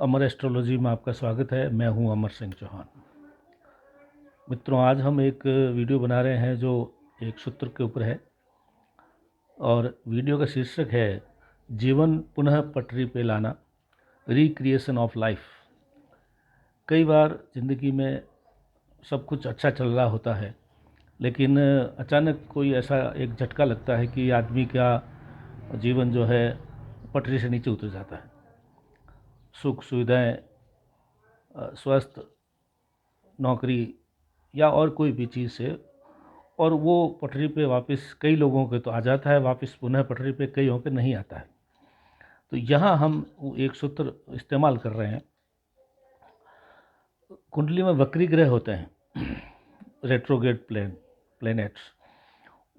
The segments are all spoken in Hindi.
अमर एस्ट्रोलॉजी में आपका स्वागत है। मैं हूं अमर सिंह चौहान। मित्रों, आज हम एक वीडियो बना रहे हैं जो एक सूत्र के ऊपर है और वीडियो का शीर्षक है जीवन पुनः पटरी पे लाना, रिक्रिएशन ऑफ लाइफ। कई बार ज़िंदगी में सब कुछ अच्छा चल रहा होता है, लेकिन अचानक कोई ऐसा एक झटका लगता है कि आदमी का जीवन जो है पटरी से नीचे उतर जाता है। सुख सुविधाएं, स्वस्थ, नौकरी या और कोई भी चीज़ से, और वो पटरी पे वापस कई लोगों के तो आ जाता है, वापस पुनः पटरी पे कईयों के नहीं आता है। तो यहाँ हम एक सूत्र इस्तेमाल कर रहे हैं। कुंडली में वक्री ग्रह होते हैं, रेट्रोग्रेड प्लैनेट्स,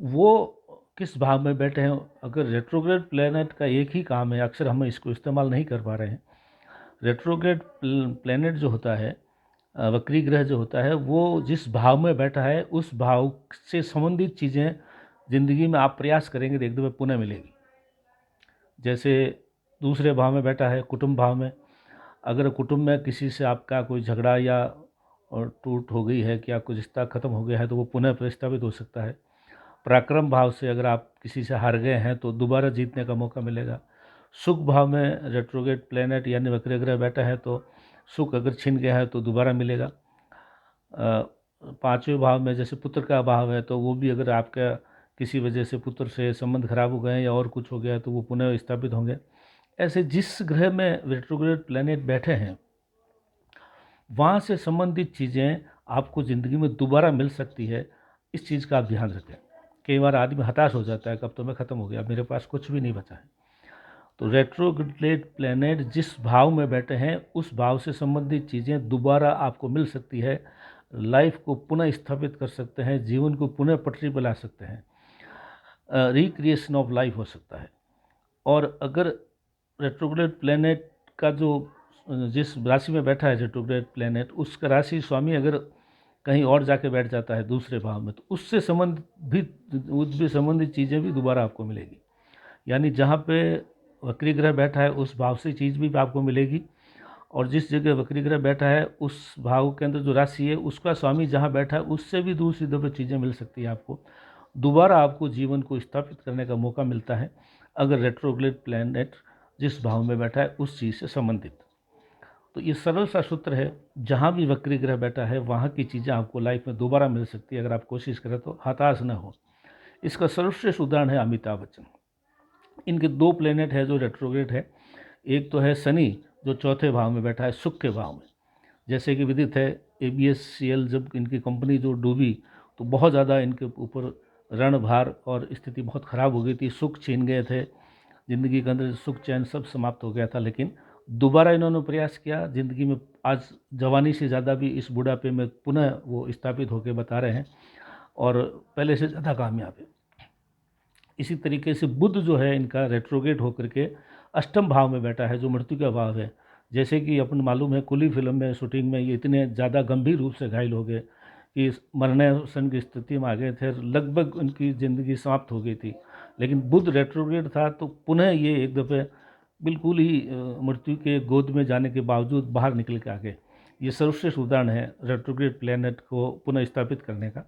वो किस भाव में बैठे हैं। अगर रेट्रोग्रेड प्लैनेट का एक ही काम है, अक्सर हम इसको इस्तेमाल नहीं कर पा रहे हैं। रेट्रोग्रेड प्लैनेट जो होता है, वक्री ग्रह जो होता है, वो जिस भाव में बैठा है उस भाव से संबंधित चीज़ें ज़िंदगी में आप प्रयास करेंगे तो एक दफ़े पुनः मिलेगी। जैसे दूसरे भाव में बैठा है, कुटुंब भाव में, अगर कुटुंब में किसी से आपका कोई झगड़ा या और टूट हो गई है, क्या कुछ रिश्ता ख़त्म हो गया है, तो वो पुनः प्रस्तावित हो सकता है। पराक्रम भाव से अगर आप किसी से हार गए हैं तो दोबारा जीतने का मौका मिलेगा। सुख भाव में रेट्रोग्रेड प्लैनेट यानी वक्र ग्रह बैठा है तो सुख अगर छिन गया है तो दोबारा मिलेगा। पांचवें भाव में जैसे पुत्र का भाव है, तो वो भी अगर आपका किसी वजह से पुत्र से संबंध खराब हो गए या और कुछ हो गया तो वो पुनः स्थापित होंगे। ऐसे जिस ग्रह में रेट्रोग्रेड प्लैनेट बैठे हैं वहाँ से संबंधित चीज़ें आपको ज़िंदगी में दोबारा मिल सकती है। इस चीज़ का आप ध्यान रखें। कई बार आदमी हताश हो जाता है, कब तो मैं ख़त्म हो गया, मेरे पास कुछ भी नहीं बचा है। तो रेट्रोग्रेड प्लैनेट जिस भाव में बैठे हैं उस भाव से संबंधित चीज़ें दोबारा आपको मिल सकती है, लाइफ को पुनः स्थापित कर सकते हैं, जीवन को पुनः पटरी पर ला सकते हैं, रिक्रिएशन ऑफ लाइफ हो सकता है। और अगर रेट्रोग्रेड प्लैनेट का जो जिस राशि में बैठा है रेट्रोग्रेड प्लैनेट, उसका राशि स्वामी अगर कहीं और जाके बैठ जाता है दूसरे भाव में, तो उससे संबंधित चीज़ें भी दोबारा आपको मिलेगी। यानी जहाँ पे वक्री ग्रह बैठा है उस भाव से चीज़ भी आपको मिलेगी, और जिस जगह वक्री ग्रह बैठा है उस भाव के अंदर जो राशि है उसका स्वामी जहाँ बैठा है उससे भी दूसरी दफे चीज़ें मिल सकती है। आपको दोबारा आपको जीवन को स्थापित करने का मौका मिलता है अगर रेट्रोग्रेड प्लैनेट जिस भाव में बैठा है उस चीज़ से संबंधित। तो ये सरल सा सूत्र है, जहाँ भी वक्री ग्रह बैठा है वहाँ की चीज़ें आपको लाइफ में दोबारा मिल सकती है अगर आप कोशिश करें तो, हताश न हो। इसका सर्वश्रेष्ठ उदाहरण है अमिताभ बच्चन। इनके दो प्लेनेट है जो रेट्रोग्रेड है। एक तो है शनि जो चौथे भाव में बैठा है, सुख के भाव में। जैसे कि विदित है ABSCL जब इनकी कंपनी जो डूबी तो बहुत ज़्यादा इनके ऊपर ऋण भार और स्थिति बहुत ख़राब हो गई थी, सुख छीन गए थे, ज़िंदगी के अंदर सुख चैन सब समाप्त हो गया था। लेकिन दोबारा इन्होंने प्रयास किया ज़िंदगी में, आज जवानी से ज़्यादा भी इस बुढ़ापे में पुनः वो स्थापित होकर बता रहे हैं और पहले से ज़्यादा कामयाब है। इसी तरीके से बुध जो है इनका रेट्रोग्रेड होकर के अष्टम भाव में बैठा है जो मृत्यु का भाव है। जैसे कि अपन मालूम है कुली फिल्म में शूटिंग में ये इतने ज़्यादा गंभीर रूप से घायल हो गए कि मरने की स्थिति में आ गए थे, लगभग उनकी ज़िंदगी समाप्त हो गई थी। लेकिन बुध रेट्रोग्रेड था तो पुनः ये एक दफ़े बिल्कुल ही मृत्यु के गोद में जाने के बावजूद बाहर निकल के आ गए। ये सर्वश्रेष्ठ उदाहरण है रेट्रोग्रेड प्लैनेट को पुनः स्थापित करने का।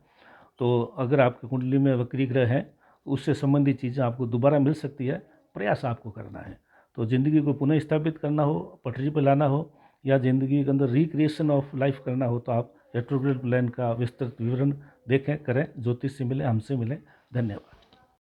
तो अगर आपकी कुंडली में वक्री ग्रह है उससे संबंधित चीज़ें आपको दोबारा मिल सकती है, प्रयास आपको करना है। तो ज़िंदगी को पुनः स्थापित करना हो, पटरी पर लाना हो, या ज़िंदगी के अंदर रिक्रिएशन ऑफ लाइफ करना हो तो आप रेट्रोग्रेड प्लान का विस्तृत विवरण देखें, करें, ज्योतिष से मिलें, हमसे मिलें। धन्यवाद।